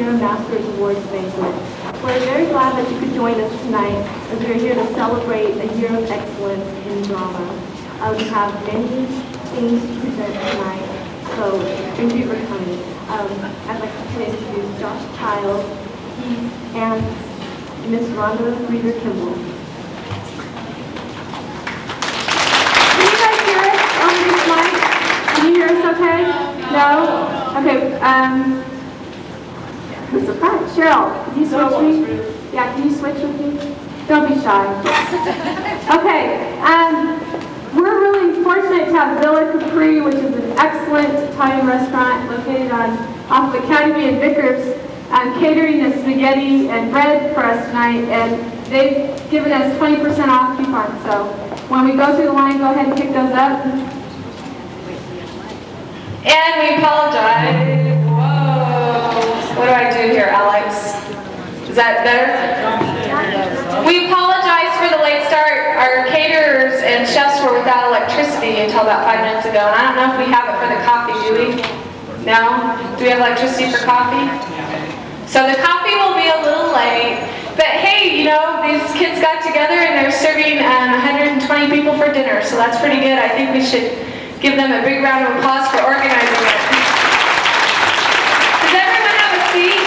Year Masters Awards banquet. We're very glad that you could join us tonight as we are here to celebrate a year of excellence in drama. We have many things to present tonight, so thank you for coming. I'd like to introduce Josh Childs and Miss Rhonda Reeder Kimball. Can you guys hear us over this mic? Can you hear us okay? No? Okay, who's surprised? Cheryl, can you switch me? Yeah, can you switch with me? Don't be shy. Okay, we're really fortunate to have Villa Capri, which is an excellent Italian restaurant located off of Academy and Vickers, catering the spaghetti and bread for us tonight, and they've given us 20% off coupons. So when we go through the line, go ahead and pick those up. And we apologize. Whoa. What do I do here, Alex? Is that better? We apologize for the late start. Our caterers and chefs were without electricity until about 5 minutes ago. And I don't know if we have it for the coffee, do we? No? Do we have electricity for coffee? So the coffee will be a little late. But hey, you know, these kids got together and they're serving 120 people for dinner. So that's pretty good. I think we should give them a big round of applause for organizing it. Does everyone have a seat?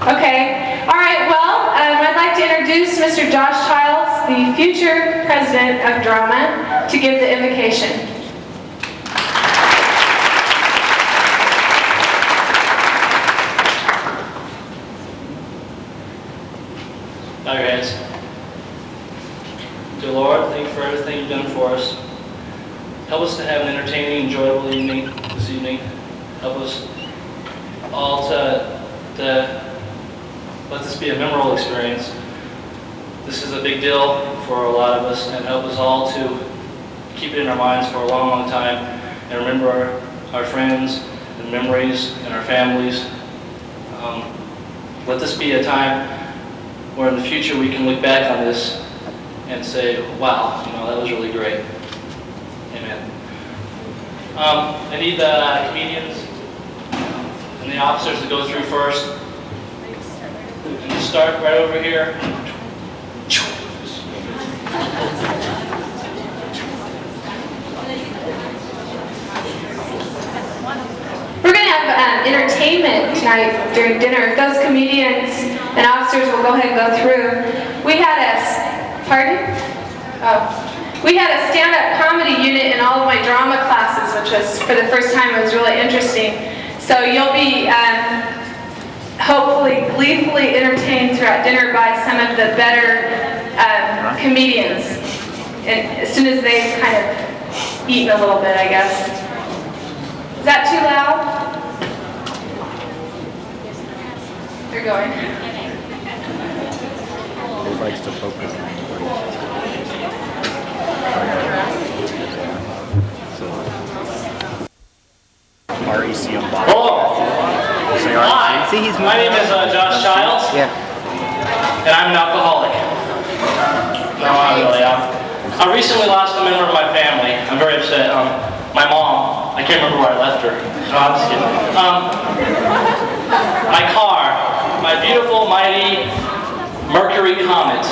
Okay. All right, well, I'd like to introduce Mr. Josh Childs, the future president of Drama, to give the invocation. Bow your heads. Dear Lord, thank you for everything you've done for us. Help us to have an entertaining, enjoyable evening this evening. Help us all to let this be a memorable experience. This is a big deal for a lot of us, and help us all to keep it in our minds for a long, long time and remember our friends and memories and our families. Let this be a time where in the future we can look back on this and say, wow, you know, that was really great. Amen. I need the comedians and the officers to go through first. And just start right over here. We're going to have entertainment tonight during dinner. Those comedians and officers will go ahead and go through. We had we had a stand-up comedy unit in all of my drama classes, which was, for the first time, it was really interesting. So you'll be hopefully gleefully entertained throughout dinner by some of the better comedians, and as soon as they've kind of eaten a little bit, I guess. Is that too loud? They're going. He likes to focus on the REC on bottom. Hello. Hi. See, he's my name is Josh Childs. Yeah. And I'm an alcoholic. No, I really am. I recently lost a member of my family. I'm very upset. My mom. I can't remember where I left her. No, I'm just kidding. My car. My beautiful, mighty Mercury Comet.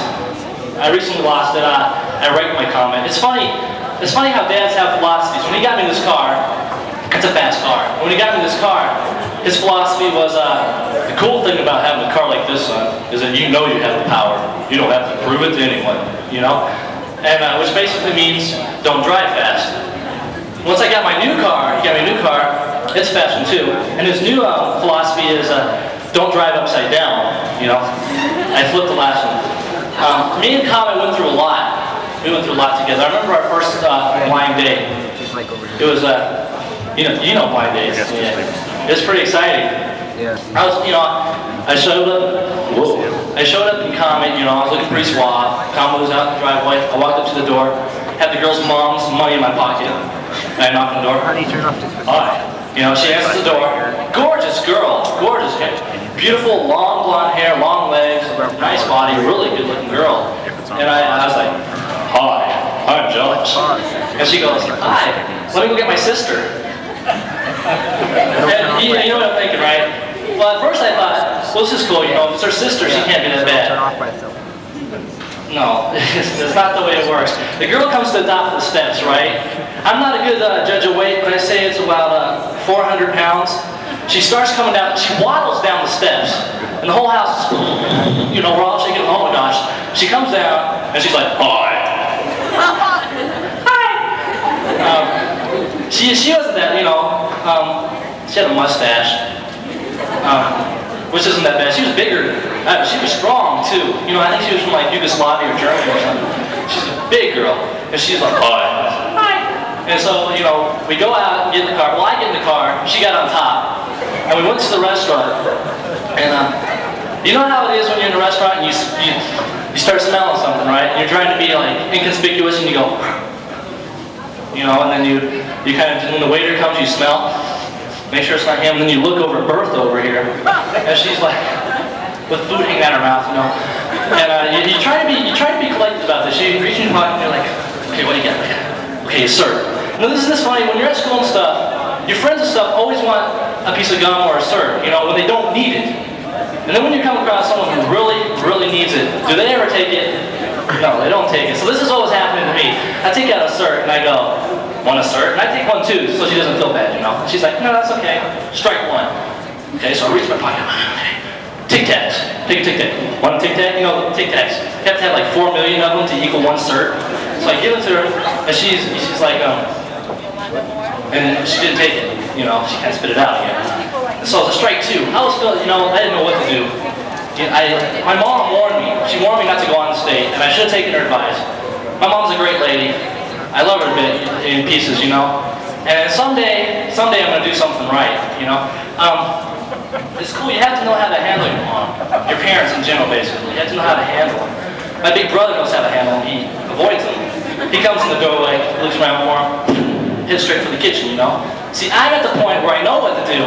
I recently lost it. I wrecked my Comet. It's funny how dads have philosophies. When he got me this car, it's a fast car. When he got me this car, his philosophy was, the cool thing about having a car like this, son, is that you know you have the power. You don't have to prove it to anyone, you know? And which basically means don't drive fast. Once I got my new car, he got me a new car, it's a fast one too. And his new philosophy is don't drive upside down, you know? I flipped the last one. Me and Comet went through a lot. We went through a lot together. I remember our first blind date. It was, you know blind dates. Yeah. It was pretty exciting. Yeah. I showed up. Whoa. I showed up in Comet. You know, I was looking pretty suave. Comet was out in the driveway. I walked up to the door. Had the girl's mom's money in my pocket. And I knocked on the door. Honey, turn off this. Hi. You know, she answers the door. Gorgeous girl. Gorgeous. Beautiful, long blonde hair, long legs, nice body, really good looking girl. And I was like, hi, I'm Josh. And she goes, hi, let me go get my sister. And you know what I'm thinking, right? Well, at first I thought, well, this is cool, you know, if it's her sister, she can't be that Turn bad. off by itself. No, that's not the way it works. The girl comes to the top of the steps, right? I'm not a good judge of weight, but I say it's about 400 pounds. She starts coming down, she waddles down the steps, and the whole house is, you know, we're all shaking, oh my gosh. She comes down, and she's like, hi. Hi. She wasn't that, you know, she had a mustache, which isn't that bad. She was bigger. She was strong too. You know, I think she was from like Yugoslavia or Germany or something. She's a big girl, and she's like, hi. Hi. And so, you know, we go out and get in the car. Well, I get in the car. She got on top, and we went to the restaurant. And you know how it is when you're in a restaurant and you start smelling something, right? And you're trying to be like inconspicuous, and you go, you know, and then you kind of, when the waiter comes, you smell. Make sure it's not him, and then you look over at Bertha over here, and she's like, with food hanging out her mouth, you know. And you try to be collected about this. You reach in your pocket, and you're like, okay, what do you got? Okay, sir. Now this is funny. When you're at school and stuff, your friends and stuff always want a piece of gum or a sir, you know, when they don't need it. And then when you come across someone who really needs it, do they ever take it? No, they don't take it. So this is what was happening to me. I take out a cert and I go, want a cert? And I take one too, so she doesn't feel bad, you know. She's like, no, that's okay. Strike one. Okay, so I reach my pocket. Tic Tacs. Take a Tic Tac. One Tic Tac? You know, Tic Tacs. You have to have like 4 million of them to equal one cert. So I give it to her, and she's like, and she didn't take it. You know, she kind of spit it out again. So it's a strike two. I was feeling, you know, I didn't know what to do. My mom warned me. She warned me not to go on the stage, and I should have taken her advice. My mom's a great lady. I love her a bit in pieces, you know. And someday I'm gonna do something right, you know. It's cool. You have to know how to handle your mom, your parents in general, basically. You have to know how to handle them. My big brother knows how to handle them. He avoids them. He comes in the doorway, looks around for him, heads straight for the kitchen, you know. See, I'm at the point where I know what to do.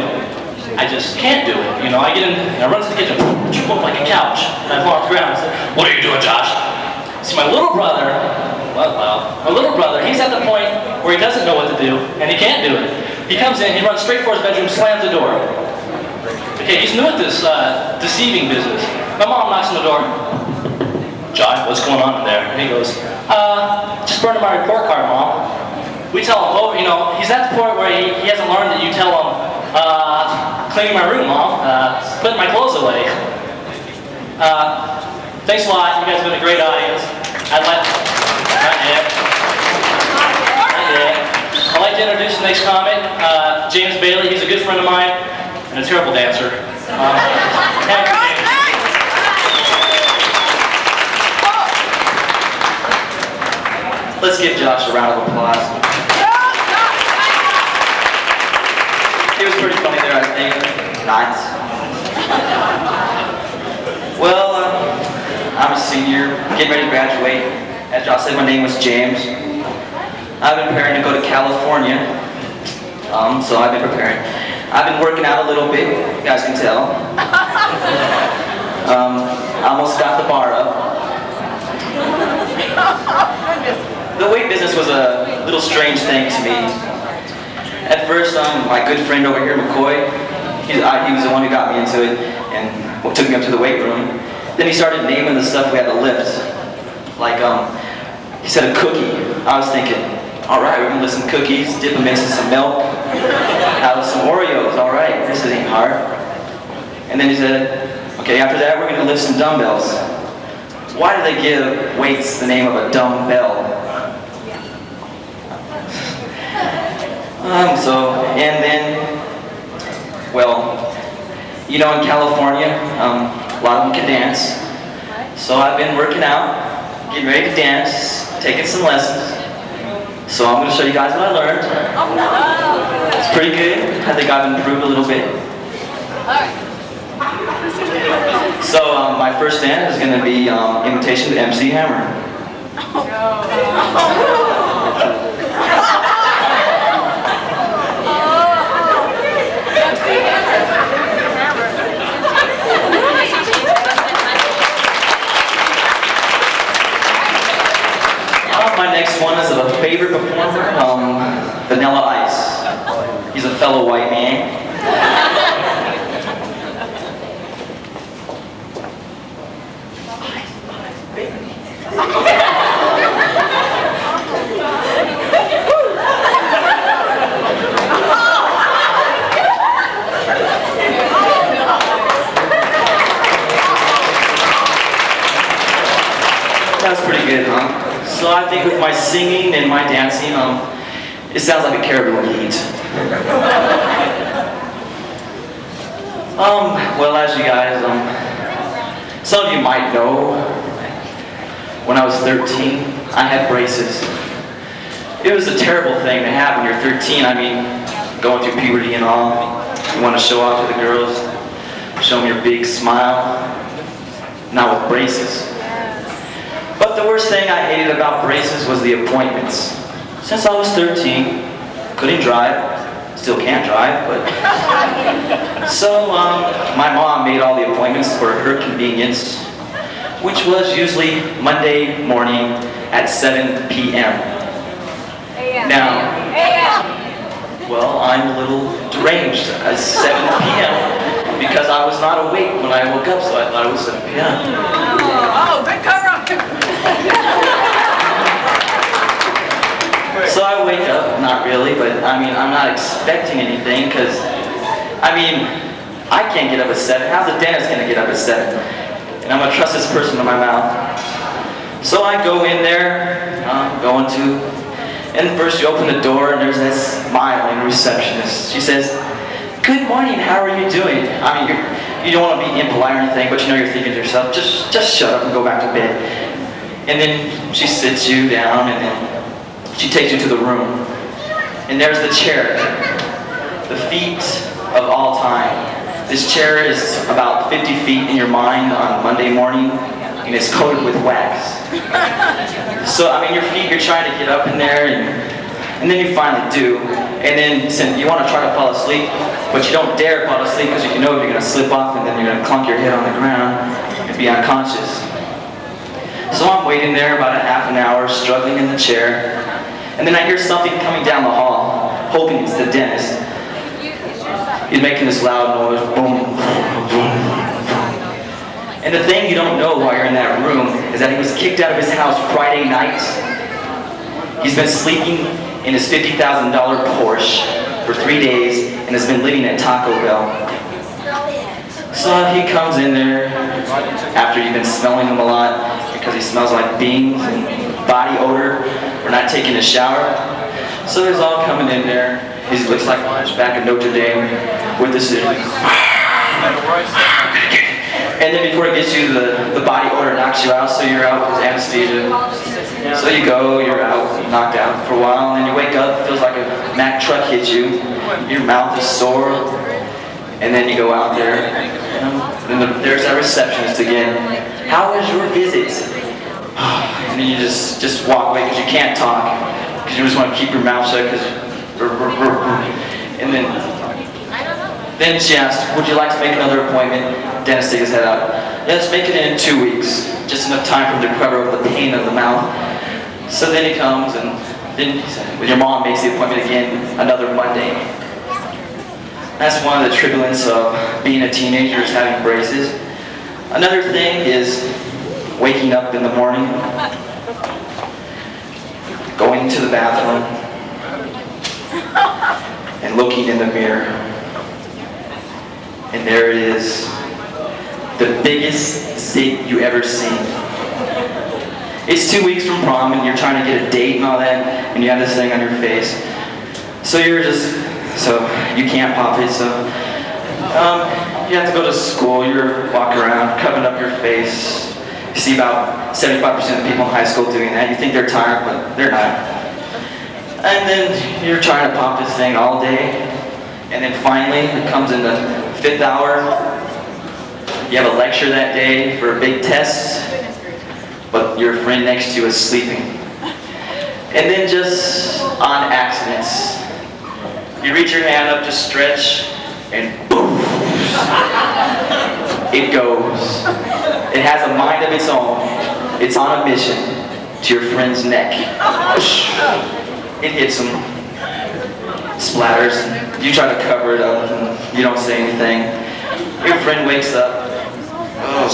I just can't do it, you know. I get in, and I run to the kitchen, trip up like a couch, and I fall off the ground. I say, "What are you doing, Josh?" See, my little brother, he's at the point where he doesn't know what to do, and he can't do it. He comes in, he runs straight for his bedroom, slams the door. Okay, he's new at this deceiving business. My mom knocks on the door. Josh, what's going on in there? And he goes, just burned my report card, Mom. We tell him, oh, you know, he's at the point where he hasn't learned that you tell him, cleaning my room, Mom, putting my clothes away. Thanks a lot. You guys have been a great audience. I'd like to introduce the next comic, James Bailey. He's a good friend of mine and a terrible dancer. Thank you, James. Let's give Josh a round of applause. He was pretty funny there, I think. Nice. Well, I'm a senior, getting ready to graduate. As Josh said, my name was James. I've been preparing to go to California, so I've been preparing. I've been working out a little bit, you guys can tell. I almost got the bar up. The weight business was a little strange thing to me. At first, my good friend over here, McCoy, he was the one who got me into it and took me up to the weight room. Then he started naming the stuff we had to lift. Like, he said a cookie. I was thinking, all right, we're gonna lift some cookies, dip them into some milk, have some Oreos. All right, this ain't hard. And then he said, okay, after that, we're gonna lift some dumbbells. Why do they give weights the name of a dumbbell? And then, well, you know, in California, a lot of them can dance. So I've been working out, getting ready to dance, taking some lessons. So I'm going to show you guys what I learned. It's pretty good. I think I've improved a little bit. So my first dance is going to be Invitation to MC Hammer. My next one is a favorite performer, Vanilla Ice. He's a fellow white man. good, huh? So I think with my singing and my dancing, it sounds like a caribou will eat. Well, as you guys, some of you might know, when I was 13, I had braces. It was a terrible thing to have when you're 13. I mean, going through puberty and all. You want to show off to the girls, show them your big smile. Not with braces. But the worst thing I hated about braces was the appointments. Since I was 13, couldn't drive. Still can't drive, but... So, my mom made all the appointments for her convenience, which was usually Monday morning at 7 p.m. Now, well, I'm a little deranged at 7 p.m. because I was not awake when I woke up, so I thought it was 7 p.m. Oh, big cover up! So I wake up, not really, but I mean, I'm not expecting anything because, I mean, I can't get up at 7. How's the dentist going to get up at 7? And I'm going to trust this person to my mouth. So I go in there, going to, and first you open the door and there's that smiling receptionist. She says, "Good morning, how are you doing?" I mean, you don't want to be impolite or anything, but you know you're thinking to yourself, just shut up and go back to bed. And then she sits you down and then she takes you to the room. And there's the chair, the feat of all time. This chair is about 50 feet in your mind on Monday morning, and it's coated with wax. So, I mean, your feet, you're trying to get up in there, and then you finally do. And then you want to try to fall asleep, but you don't dare fall asleep because you know you're going to slip off and then you're going to clunk your head on the ground and be unconscious. So I'm waiting there about a half an hour, struggling in the chair. And then I hear something coming down the hall, hoping it's the dentist. He's making this loud noise, boom, boom. And the thing you don't know while you're in that room is that he was kicked out of his house Friday night. He's been sleeping in his $50,000 Porsche for 3 days and has been living at Taco Bell. So he comes in there after you've been smelling him a lot because he smells like beans and body odor. We're not taking a shower. So he's all coming in there. He looks like a hunchback of Notre Dame with the scissors. And then before it gets you, the body odor knocks you out, so you're out with anesthesia. So you go, you're out, knocked out for a while, and then you wake up, it feels like a Mack truck hit you. Your mouth is sore. And then you go out there, and there's that receptionist again. "How was your visit?" And then you just walk away because you can't talk, because you just want to keep your mouth shut. And then she asked, "Would you like to make another appointment?" Dentist takes his head out. "Let's make it in 2 weeks, just enough time for him to recover over the pain of the mouth." So then he comes, and then your mom makes the appointment again another Monday. That's one of the tribulations of being a teenager, is having braces. Another thing is waking up in the morning, going to the bathroom, and looking in the mirror. And there it is, the biggest zit you ever seen. It's 2 weeks from prom, and you're trying to get a date and all that, and you have this thing on your face. So you can't pop it, so you have to go to school, you're walking around, covering up your face. You see about 75% of people in high school doing that. You think they're tired, but they're not. And then you're trying to pop this thing all day, and then finally it comes in the 5th hour. You have a lecture that day for a big test, but your friend next to you is sleeping. And then just on accidents, you reach your hand up to stretch, and boom, it goes. It has a mind of its own. It's on a mission to your friend's neck. It hits him, splatters. You try to cover it up, and you don't say anything. Your friend wakes up. Oh,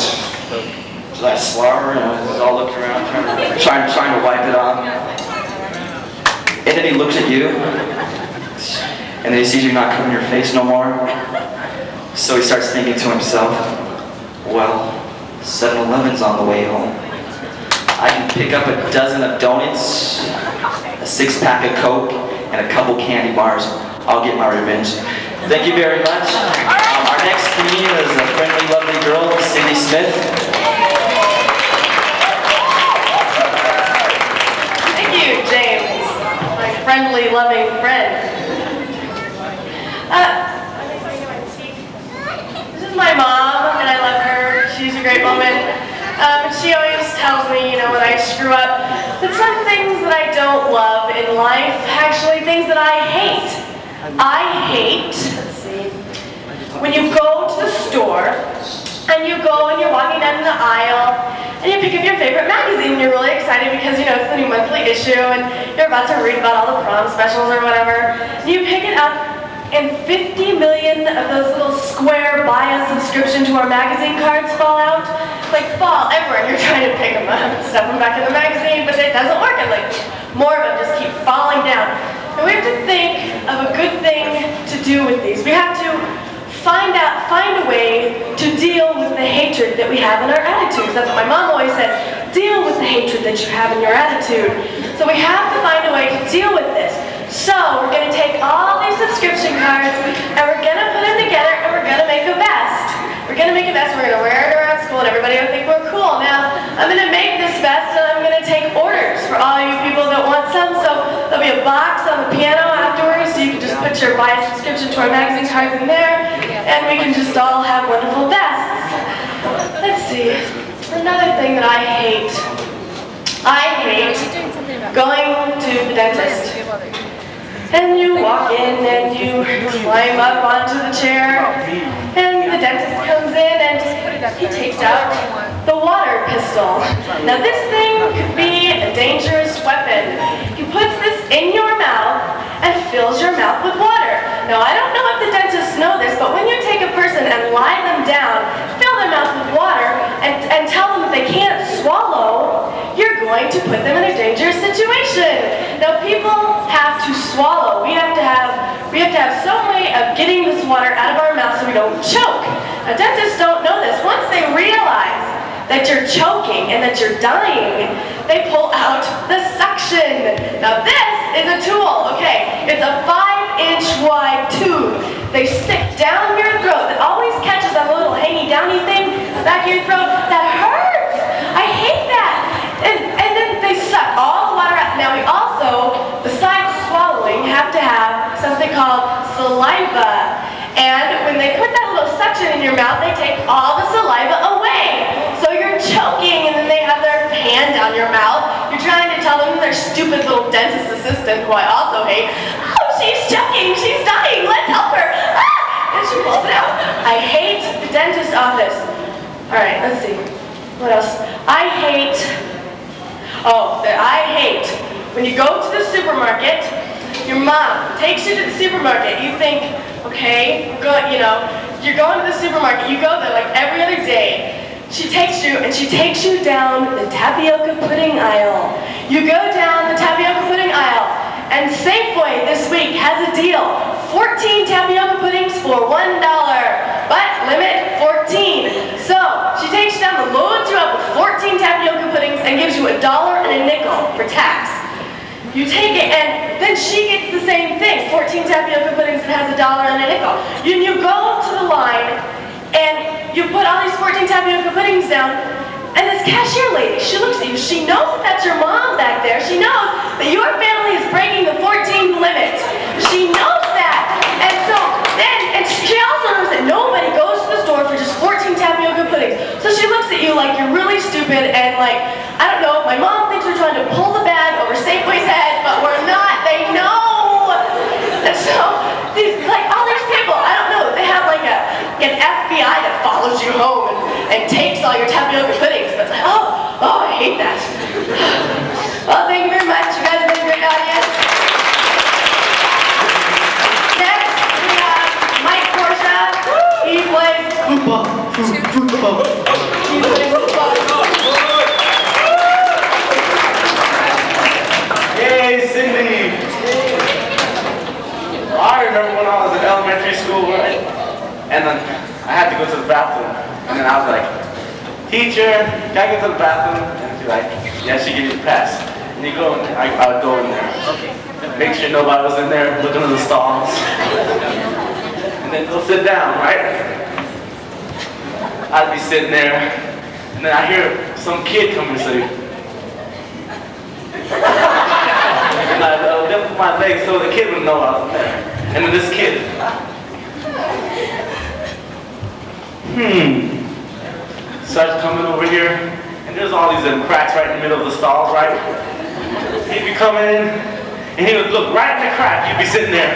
should I slobber? He's all looking around, trying to wipe it off. And then he looks at you, and then he sees you not covering your face no more. So he starts thinking to himself, well, 7-Eleven's on the way home. I can pick up a dozen of donuts, a 6-pack of Coke, and a couple candy bars. I'll get my revenge. Thank you very much. Our next comedian is a friendly, lovely girl, Cindy Smith. Thank you, James, my friendly, loving friend. This is my mom, and I love her. She's a great woman. She always tells me, when I screw up, that some things that I don't love in life, actually things that I hate. I hate, let's see, when you go to the store, and you go and you're walking down the aisle, and you pick up your favorite magazine, and you're really excited because, it's the new monthly issue, and you're about to read about all the prom specials or whatever, and you pick it up, and 50 million of those little square buy a subscription to our magazine cards fall out. Fall everywhere, and you're trying to pick them up and stuff them back in the magazine, but it doesn't work, and more of them just keep falling down. And we have to think of a good thing to do with these. We have to find a way to deal with the hatred that we have in our attitudes. That's what my mom always says, deal with the hatred that you have in your attitude. So we have to find a way to deal with this. So we're going to take all these subscription cards, and we're going to put them together, and we're going to make a vest. We're going to make a vest, we're going to wear it around school, and everybody will think we're cool. Now, I'm going to make this vest, and I'm going to take orders for all you people that want some. So there'll be a box on the piano afterwards, so you can just put your buy a subscription to our magazine cards in there, and we can just all have wonderful vests. Let's see, another thing that I hate. I hate going to the dentist. And you walk in and you climb up onto the chair, and the dentist comes in and he takes out the water pistol. Now this thing could be a dangerous weapon. He puts this in your mouth and fills your mouth with water. Now I don't know if the dentists know this, but when you take a person and lie them down, fill their mouth with water, and tell them that they can't swallow, you're going to put them in a dangerous situation. Now people have to swallow. We have to have some way of getting this water out of our mouth so we don't choke. Now dentists don't know this. Once they realize that you're choking and that you're dying, they pull out the suction. Now this is a tool, okay? It's a 5-inch wide tube. They stick down your throat that always catches that little hangy downy thing back of your throat. That hurts. I hate that. And then they suck all the water out. Now we also, besides swallowing, have to have something called saliva. And when they put that little suction in your mouth, they take all the saliva away. So you're choking, and then they have their hand down your mouth. You're trying to tell them their stupid little dentist assistant, who I also hate, oh, she's choking, she's dying, let's help her. Ah! And she pulls it out. I hate the dentist office. All right, let's see. What else? I hate when you go to the supermarket, your mom takes you to the supermarket. You think, okay, you're going to the supermarket. You go there like every other day. She takes you down the tapioca pudding aisle. You go down the tapioca pudding aisle, and Safeway this week has a deal. 14 tapioca puddings for $1, but limit 14. So she takes you down, loads you up with 14 tapioca puddings, and gives you $1 and a nickel for tax. You take it, and then she gets the same thing, 14 tapioca puddings and has $1 and a nickel. You go to the line, and you put all these 14 tapioca puddings down, and this cashier lady, she looks at you. She knows that that's your mom back there. She knows that your family is breaking the 14 limit. She knows that. And so then, and she also knows that nobody goes to the store for just 14 tapioca puddings. So she looks at you like you're really stupid, and I don't know, my mom thinks we're trying to pull the bag over Safeway's head, but we're not. They know. And so, all these people, I don't know, they have an FBI that follows you home and takes all your tapioca puddings. But oh, I hate that. Well, thank you very much. You guys have been a great audience. Next, we have Mike Porsche. He plays football. He plays football. Yay, Cindy! I remember when I was in elementary school, right? And then I had to go to the bathroom. And then I was like, teacher, can I go to the bathroom? And she's like, Yeah, she gave you the pass. And you go in there. I would go in there. Make sure nobody was in there looking at the stalls. And then go sit down, right? I'd be sitting there, and then I hear some kid come and say, and I lift my leg so the kid would know I was there. And then this kid, starts coming over here, and there's all these cracks right in the middle of the stalls, right? He'd be coming in, and he would look right in the crack. You'd be sitting there,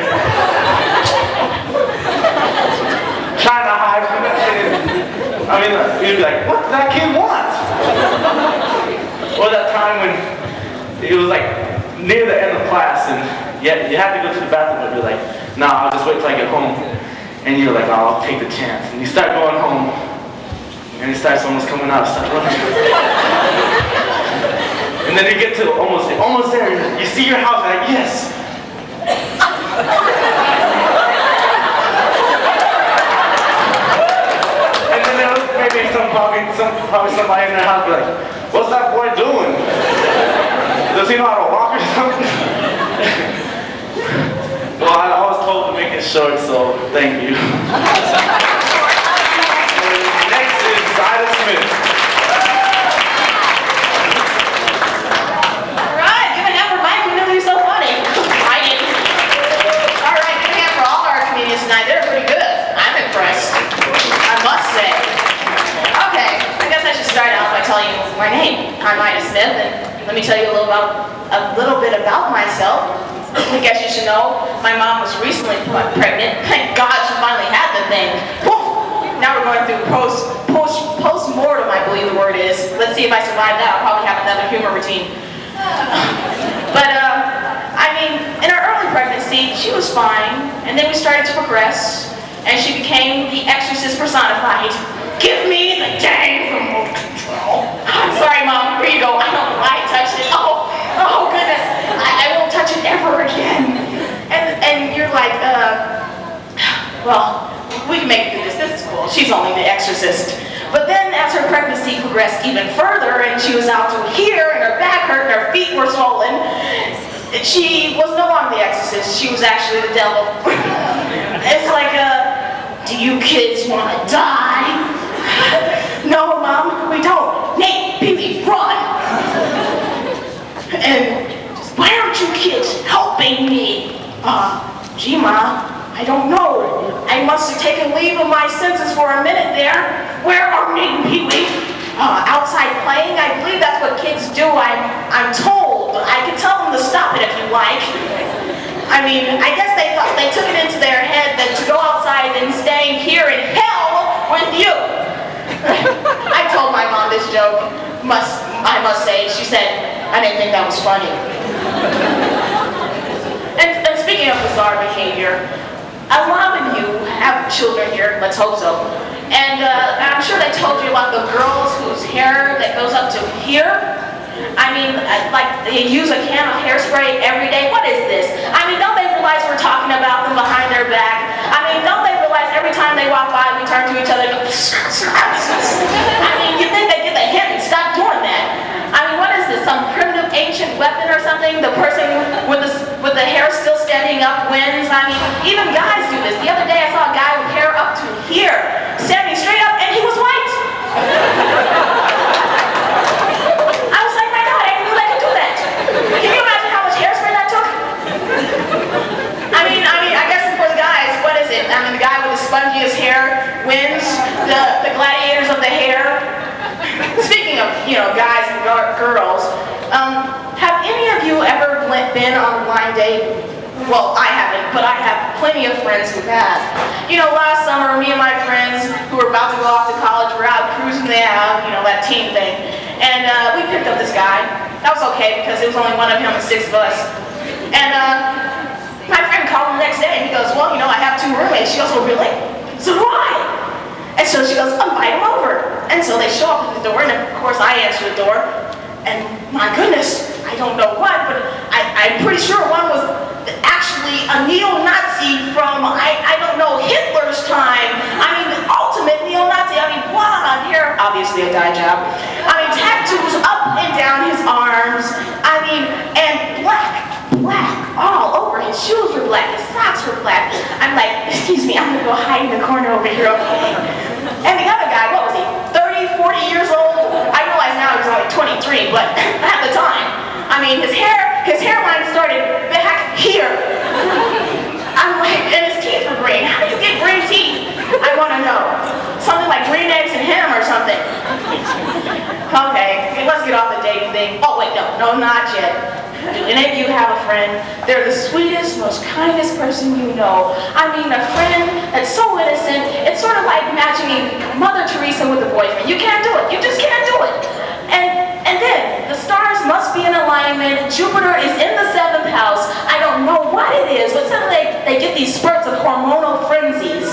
trying to hide from it. I mean, you'd be like, what does that kid want? Or that time when it was like near the end of class, and yet you had to go to the bathroom, but you're like, nah, I'll just wait till I get home. And you're like, oh, I'll take the chance. And you start going home, and it starts almost coming out, start running. And then you get to almost there, and you see your house, and like, yes. And then there was maybe probably somebody in their house be like, what's that boy doing? Does he know how to walk or something? Well, I was told to make it short, so thank you. Next is Ida Smith. Alright, give a hand for Mike, who knew he was so funny. I didn't. Alright, give a hand for all our comedians tonight. They're pretty good. I'm impressed. I must say. Okay, I guess I should start out by telling you my name. I'm Ida Smith, and let me tell you a little bit about myself. I guess you should know, my mom was recently pregnant. Thank God she finally had the thing. Whew. Now we're going through post-mortem, I believe the word is. Let's see if I survive that. I'll probably have another humor routine. But, I mean, in her early pregnancy, she was fine. And then we started to progress. And she became the exorcist personified. Give me the dang remote control. I'm sorry, Mom. Here you go. I don't know why I touched it. Oh goodness. I won't touch it ever again. And you're like, well, we can make it through this. This is cool. She's only the exorcist. But then as her pregnancy progressed even further and she was out to here and her back hurt and her feet were swollen, she was no longer the exorcist. She was actually the devil. It's like, do you kids want to die? No, Mom, we don't. Nate, Pee-wee, run! And why aren't you kids helping me? Gee, Ma, I don't know. I must have taken leave of my senses for a minute there. Where are Nate and Pee-wee? Outside playing? I believe that's what kids do. I'm told. I can tell them to stop it if you like. I mean, I guess they thought they took it into their head that to go outside and staying here in hell with you. I told my mom this joke. I must say, she said, I didn't think that was funny. And speaking of bizarre behavior, a lot of you have children here, let's hope so. And I'm sure they told you about the girls whose hair that goes up to here. I mean, like they use a can of hairspray every day. What is this? I mean, don't they realize we're talking about them behind their back? I mean, don't they realize every time they walk by, we turn to each other and go, I mean, you think they get the hint and stop doing that. I mean, what is this, some primitive ancient weapon or something? The person with the hair still standing up wins? I mean, even guys do this. The other day I saw a guy with hair up to here, standing straight up, and he was white. I was like, my God, I didn't know they could do that. Can you imagine how much hairspray that took? I mean, I guess for the guys, what is it? I mean, the guy with the spongiest hair wins, the gladiators of the hair. Speaking of, guys and girls, have any of you ever been on a blind date? Well, I haven't, but I have plenty of friends who have. Last summer, me and my friends who were about to go off to college were out cruising the Ave, that team thing. And we picked up this guy. That was okay because it was only one of him and 6 of us. And my friend called him the next day and he goes, well, I have 2 roommates. She goes, well, really? So do I. And so she goes, invite him over. And so they show up at the door, and of course I answer the door. And my goodness, I don't know what, but I'm pretty sure one was actually a neo-Nazi from, I don't know, Hitler's time. I mean, the ultimate neo-Nazi. I mean, blonde hair, obviously a dye job. I mean, tattoos up and down his arms. I mean, and black all over. His shoes were black, his socks were black. I'm like, excuse me, I'm gonna go hide in the corner over here, okay? And the other guy, what was he, 30, 40 years old? I realize now he's only 23, but at the time, I mean, his hairline started back here. I'm like, and his teeth were green. How do you get green teeth? I want to know. Something like green eggs and ham or something. Okay, let's get off the dating thing. Oh wait, no, not yet. Do any of you have a friend? They're the sweetest, most kindest person you know. I mean, a friend that's so innocent. It's sort of like matching Mother Teresa with a boyfriend. You can't do it. You just can't do it. And then the stars must be in alignment. Jupiter is in the 7th house. I don't know what it is, but suddenly they get these spurts of hormonal frenzies.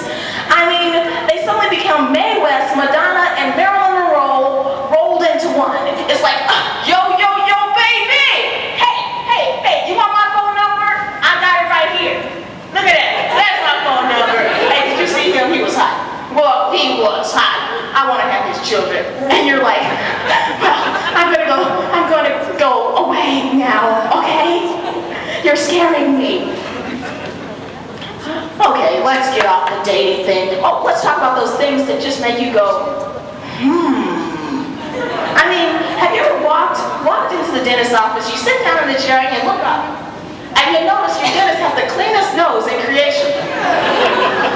I mean, they suddenly become Mae West, Madonna, and Marilyn Monroe rolled into one. It's like, yo, baby! Hey, you want my phone number? I got it right here. Look at that. That's my phone number. Hey, did you see him? He was hot. Well, he was hot. I want to have his children. And you're like, well, I'm gonna go away now, okay? You're scaring me. Okay, let's get off the dating thing. Oh, let's talk about those things that just make you go, I mean, have you ever walked into the dentist's office, you sit down in the chair and you look up, and you notice your dentist has the cleanest nose in creation.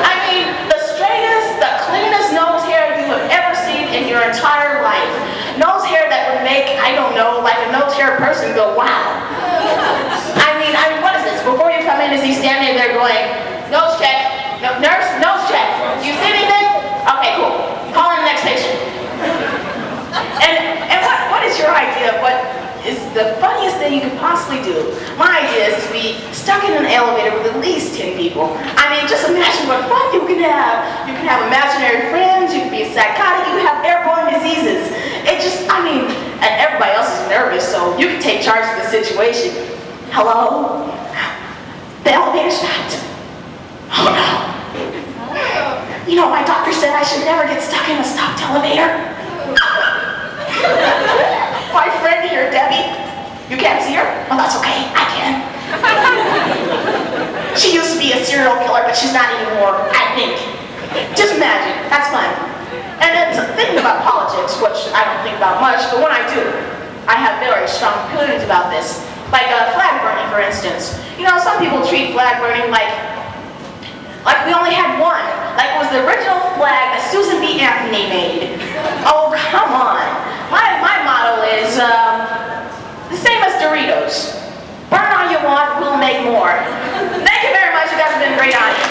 I mean, the straightest, the cleanest nose hair you have ever seen in your entire life. Nose hair that would make, I don't know, like a nose hair person go, wow. I mean, what is this? Before you come in, is he standing there going, nose check, no, nurse, nose check. You see anything? Okay, cool. Call in the next patient. And what is your idea of what is the funniest thing you could possibly do? My idea is to be stuck in an elevator with at least 10 people. I mean, just imagine what fun you can have. You can have imaginary friends, you can be psychotic, you can have airborne diseases. It just, I mean, and everybody else is nervous, so you can take charge of the situation. Hello? The elevator's stopped. Oh no. You know, my doctor said I should never get stuck in a stopped elevator. My friend here, Debbie, you can't see her? Oh, that's okay, I can. She used to be a serial killer, but she's not anymore, I think. Just imagine, that's fun. And it's thinking about politics, which I don't think about much, but when I do, I have very strong opinions about this. Like flag burning, for instance. You know, some people treat flag burning like we only had one. Like it was the original flag that Susan B. Anthony made. Oh, come on. My motto is the same as Doritos. Burn all you want, we'll make more. Thank you very much. You guys have been a great audience.